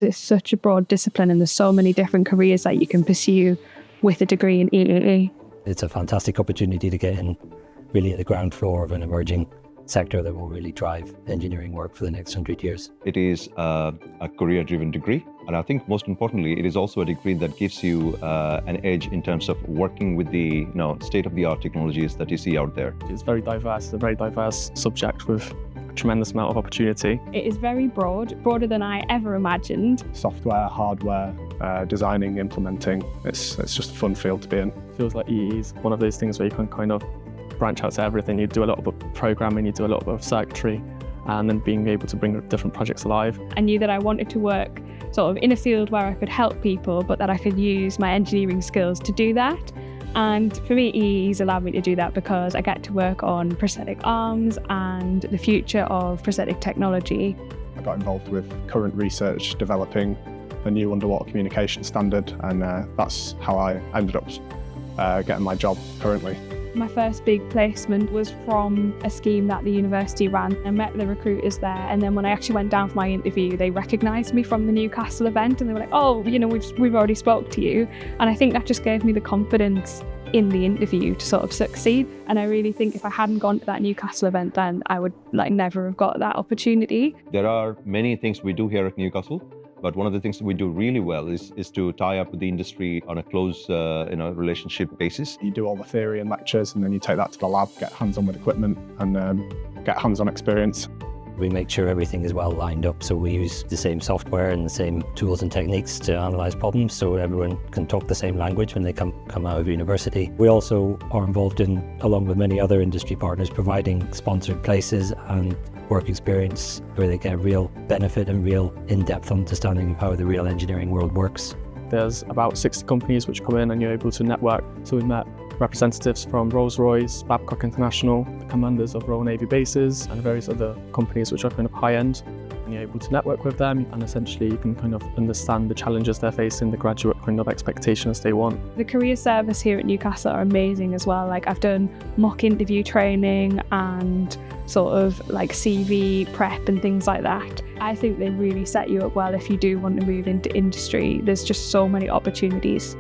It's such a broad discipline and there's so many different careers that you can pursue with a degree in EEE. It's a fantastic opportunity to get in really at the ground floor of an emerging sector that will really drive engineering work for the next 100 years. It is a career-driven degree, and I think most importantly, it is also a degree that gives you an edge in terms of working with the state-of-the-art technologies that you see out there. It's very diverse. It's a very diverse subject with a tremendous amount of opportunity. It is very broad, broader than I ever imagined. Software, hardware, designing, implementing. It's just a fun field to be in. It feels like EE is one of those things where you can kind of branch out to everything. You do a lot of programming, you do a lot of circuitry, and then being able to bring different projects alive. I knew that I wanted to work sort of in a field where I could help people, but that I could use my engineering skills to do that. And for me, EE's allowed me to do that because I get to work on prosthetic arms and the future of prosthetic technology. I got involved with current research, developing a new underwater communication standard, and that's how I ended up getting my job currently. My first big placement was from a scheme that the university ran. I met the recruiters there, and then when I actually went down for my interview, they recognised me from the Newcastle event, and they were like, "Oh, we've already spoke to you." And I think that just gave me the confidence in the interview to sort of succeed. And I really think if I hadn't gone to that Newcastle event, then I would never have got that opportunity. There are many things we do here at Newcastle, but one of the things that we do really well is to tie up with the industry on a close relationship basis. You do all the theory and lectures, and then you take that to the lab, get hands-on with equipment, and get hands-on experience. We make sure everything is well lined up, so we use the same software and the same tools and techniques to analyse problems, so everyone can talk the same language when they come out of university. We also are involved in, along with many other industry partners, providing sponsored places and work experience where they get a real benefit and real in-depth understanding of how the real engineering world works. There's about 60 companies which come in and you're able to network. So we met representatives from Rolls-Royce, Babcock International, the commanders of Royal Navy bases, and various other companies which are kind of high-end. And you're able to network with them, and essentially you can kind of understand the challenges they're facing, the graduate kind of expectations they want. The career service here at Newcastle are amazing as well. I've done mock interview training and sort of CV prep and things like that. I think they really set you up well if you do want to move into industry. There's just so many opportunities.